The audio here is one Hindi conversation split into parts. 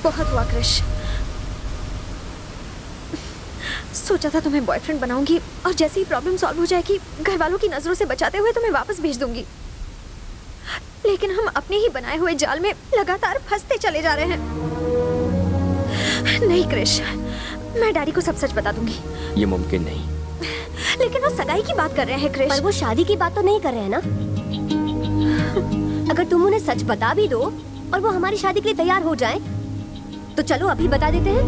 बहुत हुआ क्रिश। सोचा था तुम्हें बॉयफ्रेंड बनाऊंगी और जैसे ही प्रॉब्लम सॉल्व हो जाएगी घर वालों की नजरों से बचाते हुए तुम्हें वापस भेज दूंगी, लेकिन हम अपने ही बनाए हुए जाल में लगातार फंसते चले जा रहे हैं। नहीं क्रिश, मैं डैडी को सब सच बता दूंगी। ये मुमकिन नहीं। लेकिन वो सगाई की बात कर रहे हैं क्रिश। पर वो शादी की बात तो नहीं कर रहे हैं ना। अगर तुम उन्हें सच बता भी दो और वो हमारी शादी के लिए तैयार हो जाएं, तो चलो अभी बता देते हैं।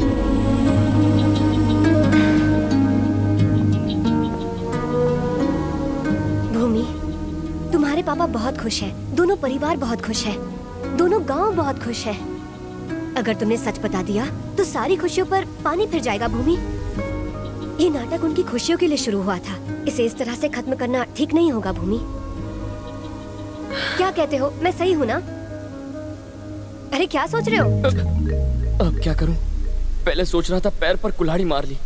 भूमि, तुम्हारे पापा बहुत खुश हैं, दोनों परिवार बहुत खुश है, दोनों गांव बहुत खुश है। अगर तुमने सच बता दिया तो सारी खुशियों पर पानी फिर जाएगा। भूमि, ये नाटक उनकी खुशियों के लिए शुरू हुआ था, इसे इस तरह से खत्म करना ठीक नहीं होगा। भूमि, क्या कहते हो? मैं सही हूँ ना? अरे क्या सोच रहे हो? अब क्या करूं? पहले सोच रहा था पैर पर कुल्हाड़ी मार ली,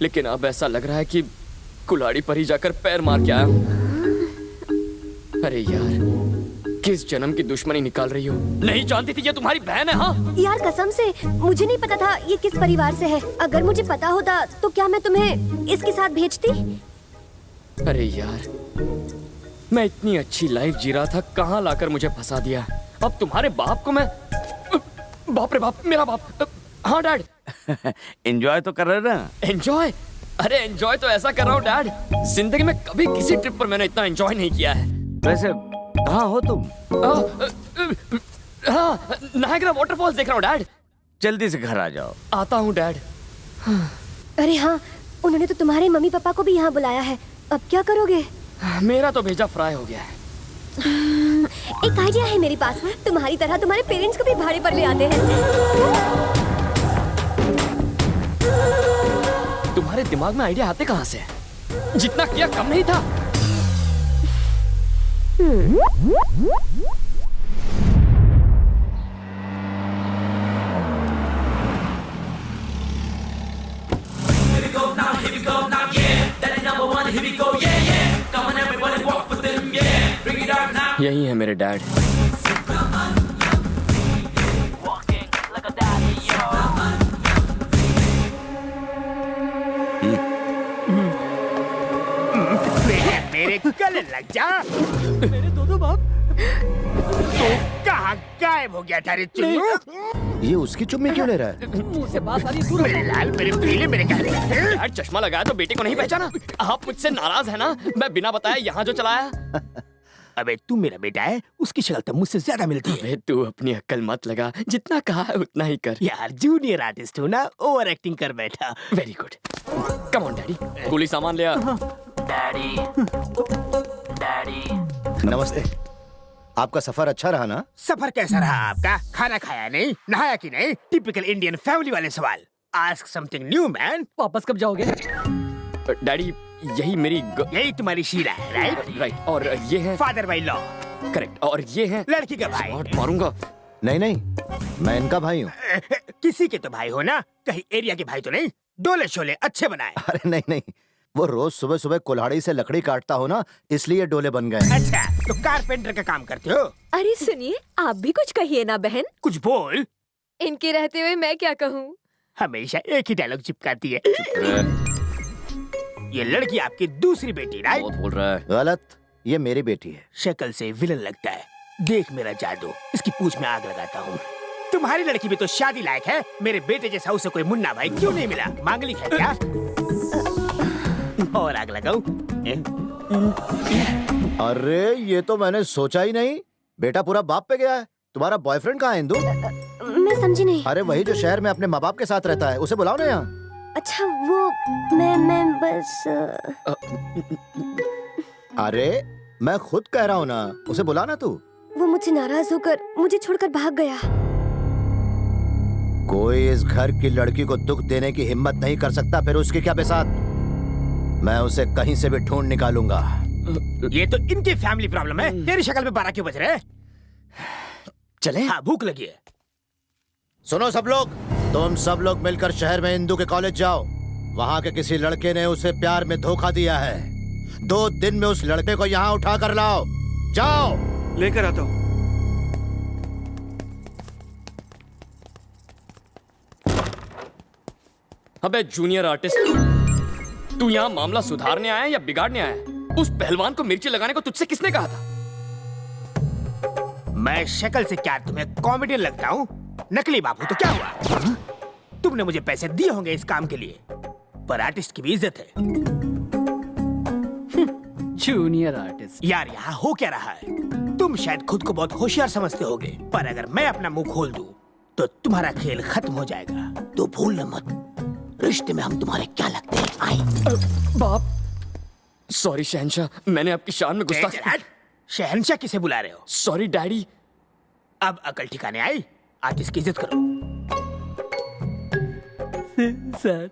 लेकिन अब ऐसा लग रहा है कि कुल्हाड़ी पर ही जाकर पैर मार के आया हूं। अरे यार, किस जन्म की दुश्मनी निकाल रही हो? नहीं जानती थी ये तुम्हारी बहन है। हाँ यार कसम से मुझे नहीं पता था ये किस परिवार से है। अगर मुझे पता होता तो क्या मैं तुम्हें इसके साथ भेजती? अरे यार, मैं इतनी अच्छी लाइफ जी रहा था, कहाँ लाकर मुझे फंसा दिया। अब तुम्हारे बाप को मैं... बाप रे बाप, मेरा बाप। हाँ डैड। एंजॉय तो कर रहे ना? एंजॉय? अरे एंजॉय तो ऐसा कर रहा हूँ डैड, जिंदगी में कभी किसी ट्रिप पर मैंने इतना एंजॉय नहीं किया है। वैसे कहाँ हो तुम? हाँ, नायग्रा वाटरफॉल्स देख रहा हूँ डैड। जल्दी से घर आ जाओ। आता हूँ डैड। अरे हाँ, उन्होंने तो तुम्हारे मम्मी पापा को भी यहाँ बुलाया है। अब क्या करोगे? मेरा तो भेजा फ्राई हो गया है। एक आइडिया है मेरे पास। तुम्हारी तरह तुम्हारे पेरेंट्स को भी भाड़े पर ले आते हैं। तुम्हारे दिमाग में आइडिया आते कहाँ से? जितना किया कम नहीं था। यही है मेरे डैड। मेरे गले लग जा। मेरे दो बाप। तो कहाँ गायब हो गया था रे चुन्नू? ये उसकी चुम्मी क्यों ले रहा है? मुंह से बात आ रही है। मेरे लाल, मेरे पीले, मेरे काले। डैड चश्मा लगाया तो बेटे को नहीं पहचाना? आप मुझसे नाराज है ना? मैं बिना बताए यहाँ जो चलाया। अबे तू मेरा बेटा है, उसकी शक्ल तो मुझसे ज्यादा मिलती है। अबे तू अपनी अक्ल मत लगा, जितना कहा है उतना ही कर। यार जूनियर आर्टिस्ट हो ना, ओवर एक्टिंग कर बैठा। Very good. Come on daddy, गोली सामान ले आ। Daddy, daddy. नमस्ते। आपका सफर अच्छा रहा ना? सफर कैसा रहा आपका? खाना खाया नहीं, नहाया कि नहीं? टिपिकल इंडियन फैमिली वाले सवाल। Ask something new man. वापस कब जाओगे? डैडी, यही मेरी यही तुम्हारी शीला है, राइट? राइट। और ये है फादर बाई लॉ। करेक्ट। और ये है लड़की का भाई। मारूंगा। नहीं नहीं, मैं इनका भाई हूँ। किसी के तो भाई हो ना, कहीं एरिया के भाई तो नहीं? डोले शोले अच्छे बनाए। अरे नहीं नहीं, वो रोज सुबह सुबह कुल्हाड़ी से लकड़ी काटता हो ना, इसलिए डोले बन गए। अच्छा, तो कारपेंटर का काम करते हो? अरे सुनिए, आप भी कुछ कहिए ना बहन। कुछ बोल। इनके रहते हुए मैं क्या कहूँ? हमेशा एक ही डायलॉग चिपकाती है। ये लड़की आपकी दूसरी बेटी, राइट? बहुत बोल रहा है। गलत, ये मेरी बेटी है। शक्ल से विलन लगता है। देख मेरा जादू, इसकी पूंछ में आग लगाता हूँ। तुम्हारी लड़की भी तो शादी लायक है। मेरे बेटे जैसा उसे कोई मुन्ना भाई क्यों नहीं मिला? मांगलिक है क्या? और आग लगाऊं? अरे ये तो मैंने सोचा ही नहीं। बेटा पूरा बाप पे गया है। तुम्हारा बॉयफ्रेंड कहाँ है इंदु? मैं समझी नहीं। अरे वही जो शहर में अपने माँ बाप के साथ रहता है, उसे बुलाओ ना यहाँ। अच्छा वो मैं बस अरे मैं खुद कह रहा हूँ ना, उसे बुला ना तू। वो मुझसे नाराज होकर मुझे छोड़कर भाग गया। कोई इस घर की लड़की को दुख देने की हिम्मत नहीं कर सकता, फिर उसकी क्या बेसात। मैं उसे कहीं से भी ढूंढ निकालूंगा। ये तो इनकी फैमिली प्रॉब्लम है। तेरी शक्ल में 12 क्यों बज रहे? चले? हाँ, भूख लगी है। सुनो सब लोग, तुम सब लोग मिलकर शहर में इंदु के कॉलेज जाओ। वहाँ के किसी लड़के ने उसे प्यार में धोखा दिया है। 2 दिन में उस लड़के को यहाँ उठा कर लाओ। जाओ। लेकर आता हूँ। अबे जूनियर आर्टिस्ट, तू यहाँ मामला सुधारने आया है या बिगाड़ने आया है? उस पहलवान को मिर्ची लगाने को तुझसे किसने कहा था? मैं शक्ल से क्या तुम्हें कॉमेडियन लगता हूँ? नकली बाबू तो क्या हुआ? तुमने मुझे पैसे दिए होंगे इस काम के लिए, पर आर्टिस्ट की भी इज्जत है। Junior artist. यार यहाँ हो क्या रहा है? तुम शायद खुद को बहुत होशियार समझते होगे, पर अगर मैं अपना मुंह खोल दूं, तो तुम्हारा खेल खत्म हो जाएगा। तो भूलना मत, रिश्ते में हम तुम्हारे क्या लगते हैं? आई। बाप, सॉरी शहंशाह, मैंने आपकी शान में गुस्सा। शहंशाह किसे बुला रहे हो? Sorry daddy. अब अकल ठिकाने आई, आर्टिस्ट की इज्जत करो। सर,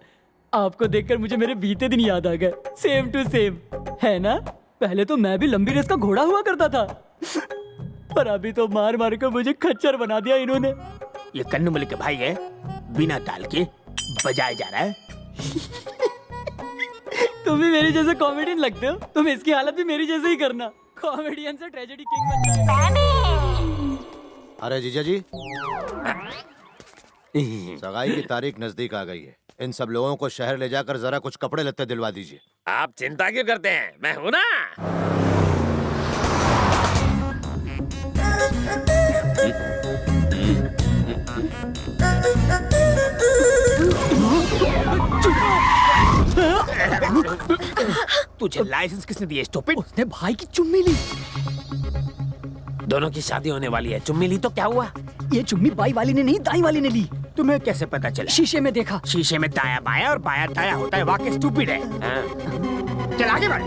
आपको देखकर मुझे मेरे बीते दिन याद आ गए। सेम टू सेम, है ना? पहले तो मैं भी लंबी रेस का घोड़ा हुआ करता था, पर अभी तो मार मार कर मुझे खच्चर बना दिया इन्होंने। ये कन्नू मलिक के भाई है, बिना ताल के बजाया जा रहा है। तुम भी मेरे जैसे कॉमेडियन लगते हो। तुम इसकी हालत भी मेरी जैसे ही करना। कॉमेडियन से ट्रेजेडी किंग बन जाएगा। अरे जीजा जी, सगाई की तारीख नजदीक आ गई है। इन सब लोगों को शहर ले जाकर जरा कुछ कपड़े लत्ते दिलवा दीजिए। आप चिंता क्यों करते हैं, मैं हूं ना। तुझे लाइसेंस किसने दिया स्टूपिड? उसने भाई की चुम्मी ली। दोनों की शादी होने वाली है, चुम्मी ली तो क्या हुआ? ये चुम्मी बाई वाली ने नहीं, दाई वाली ने ली। तुम्हें कैसे पता चला? शीशे में देखा। शीशे में दाया बाया और बाया दाया होता है, वाकई स्टूपिड है। हाँ। चल आगे बढ़।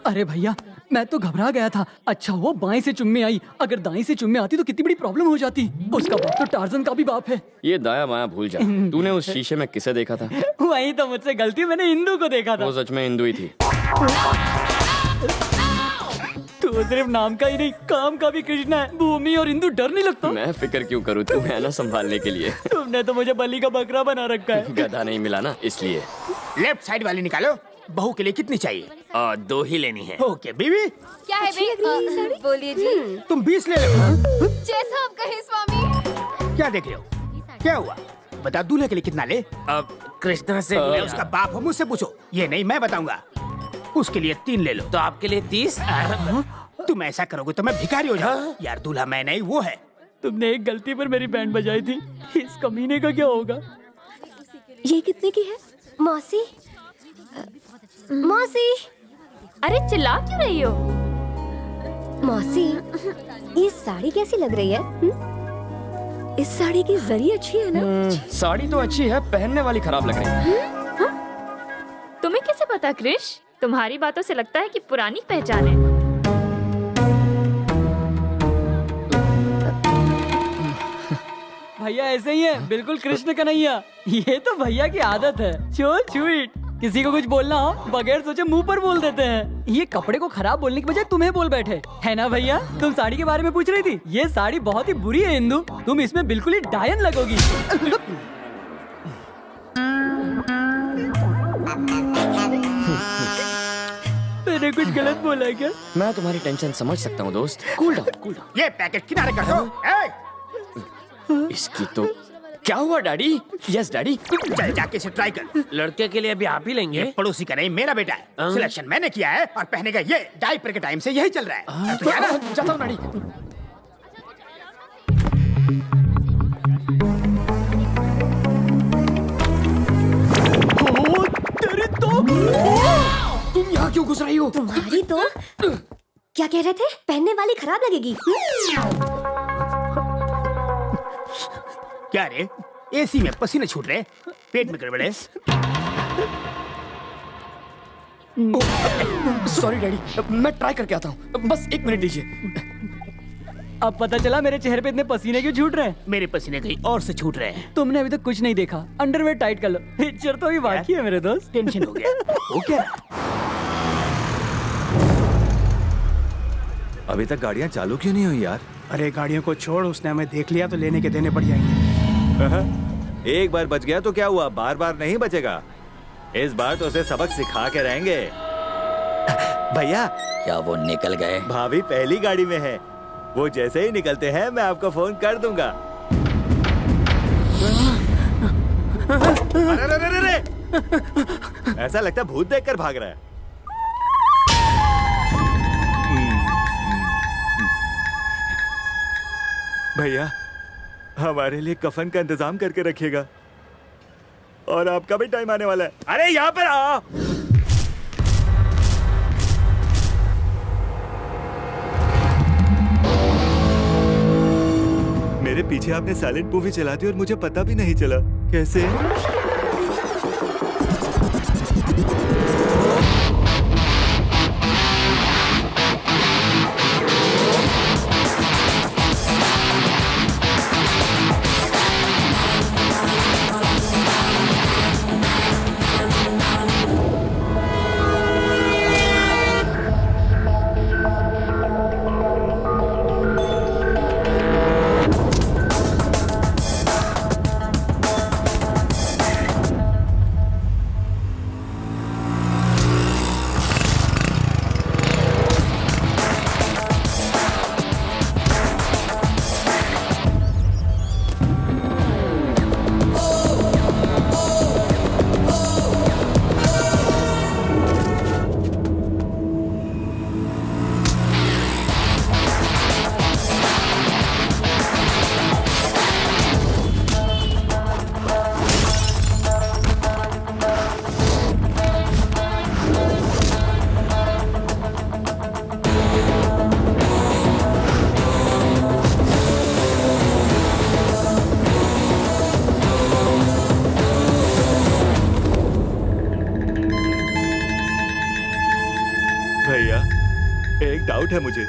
अरे भैया, मैं तो घबरा गया था। अच्छा वो बाएं से चुम्मी आई, अगर दाएं से चुम्मी आती तो कितनी बड़ी प्रॉब्लम हो जाती। उसका बाप तो टार्जन का भी बाप है। ये दाया माया भूल जा। तूने उस शीशे में किसे देखा था? वही तो मुझसे गलती, मैंने हिंदू को देखा था। वो सच में हिंदू ही थी। तो सिर्फ नाम का ही नहीं, काम का भी कृष्णा है। भूमि और हिंदू डर नहीं लगता? मैं फिक्र क्यों करूँ, तू है ना संभालने के लिए। तुमने तो मुझे बलि का बकरा बना रखा है। गधा नहीं मिला ना, इसलिए। लेफ्ट साइड वाली निकालो। बहू के लिए कितनी चाहिए? 2 ही लेनी है। ओके बीवी, क्या है बे? बोलिए जी। तुम 20 ले लो। जैसा आप कहें स्वामी। क्या देख रहे हो? क्या हुआ? बता, दूल्हे के लिए कितना ले? अब कृष्णा से मैं उसका बाप हूँ, मुझसे पूछो। ये नहीं, मैं बताऊंगा। उसके लिए 3 ले लो। तो आपके लिए 30। तुम ऐसा करोगे तो मैं भिखारी हो जाऊँ। यार दूल्हा मैं नहीं, वो है। तुमने एक गलती पर मेरी बैंड बजाई थी, इस कमीने का क्या होगा? ये कितने की है? मौसी, मौसी, अरे चिल्ला क्यों रही हो? मौसी, ये साड़ी कैसी लग रही है? इस साड़ी की जरी अच्छी है ना? साड़ी तो अच्छी है, पहनने वाली खराब लग रही है। तुम्हें कैसे पता क्रिश? तुम्हारी बातों से लगता है कि पुरानी पहचान है। भैया ऐसे ही है, बिल्कुल कृष्ण कन्हैया। ये तो भैया की आदत है। सो स्वीट, किसी को कुछ बोलना हो बगैर सोचे मुंह पर बोल देते हैं। ये कपड़े को खराब बोलने की बजाय तुम्हें बोल बैठे, है ना भैया? तुम साड़ी के बारे में पूछ रही थी। ये साड़ी बहुत ही बुरी है इंदु, तुम इसमें बिल्कुल ही डायन लगोगी। मैंने कुछ गलत बोला क्या? मैं तुम्हारी टेंशन समझ सकता हूँ दोस्त। Cool down, cool down. ये पैकेट किनारे कर दो। इसकी तो क्या हुआ डैडी? Yes daddy. चल जाके इसे ट्राई कर। लड़के के लिए अभी आप ही लेंगे? ये पड़ोसी का नहीं, मेरा बेटा है। सिलेक्शन मैंने किया है और पहनेगा ये। डायपर के टाइम से यही चल रहा है। तो यार जाता हूँ डैडी। तेरी तो तुम यहाँ क्यों घुस रही हो? तुम्हारी तो क्या कह रहे थे? पहनने वाली खराब लगेगी। क्या रे, एसी में पसीने छूट रहे, पेट में गड़बड़ है। सॉरी डैडी, मैं ट्राई करके आता हूँ, बस 1 मिनट दीजिए। अब पता चला मेरे चेहरे पे इतने पसीने क्यों छूट रहे हैं। मेरे पसीने कहीं और से छूट रहे हैं। तुमने अभी तक कुछ नहीं देखा। अंडरवेयर टाइट कर लो, पिक्चर तो अभी बाकी है मेरे दोस्त। टेंशन हो गया। हो क्या? अभी तक गाड़ियाँ चालू क्यों नहीं हुई यार? अरे गाड़ियों को छोड़, उसने हमें देख लिया तो लेने के देने पड़ जाएंगे। एक बार बच गया तो क्या हुआ, बार बार नहीं बचेगा। इस बार तो उसे सबक सिखा के रहेंगे। भैया, क्या वो निकल गए? भाभी पहली गाड़ी में है। वो जैसे ही निकलते हैं मैं आपको फोन कर दूंगा। अरे, अरे, अरे, अरे! ऐसा लगता है भूत देखकर भाग रहा है। भैया, हमारे लिए कफन का इंतजाम करके रखिएगा, और आपका भी टाइम आने वाला है। अरे यहाँ पर आ। मेरे पीछे आपने साइलेंट मूवी चला दी और मुझे पता भी नहीं चला। कैसे? भैया, एक डाउट है मुझे।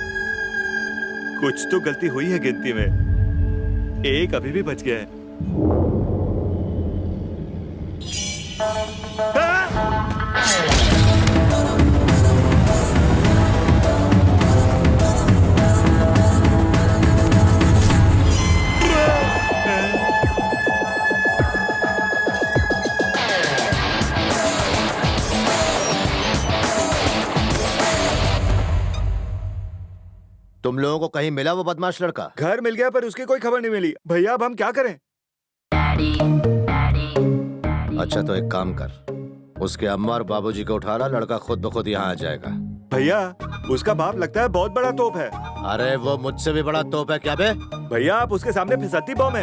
कुछ तो गलती हुई है गिनती में। एक अभी भी बच गया है। तुम लोगों को कहीं मिला वो बदमाश लड़का? घर मिल गया पर उसकी कोई खबर नहीं मिली। भैया, अब हम क्या करें? अच्छा तो एक काम कर, उसके अम्मा और बाबूजी को उठा ला, लड़का खुद ब खुद यहाँ आ जाएगा। भैया, उसका बाप लगता है बहुत बड़ा तोप है। अरे वो मुझसे भी बड़ा तोप है क्या बे? भैया, आप उसके सामने फिसलती बम है।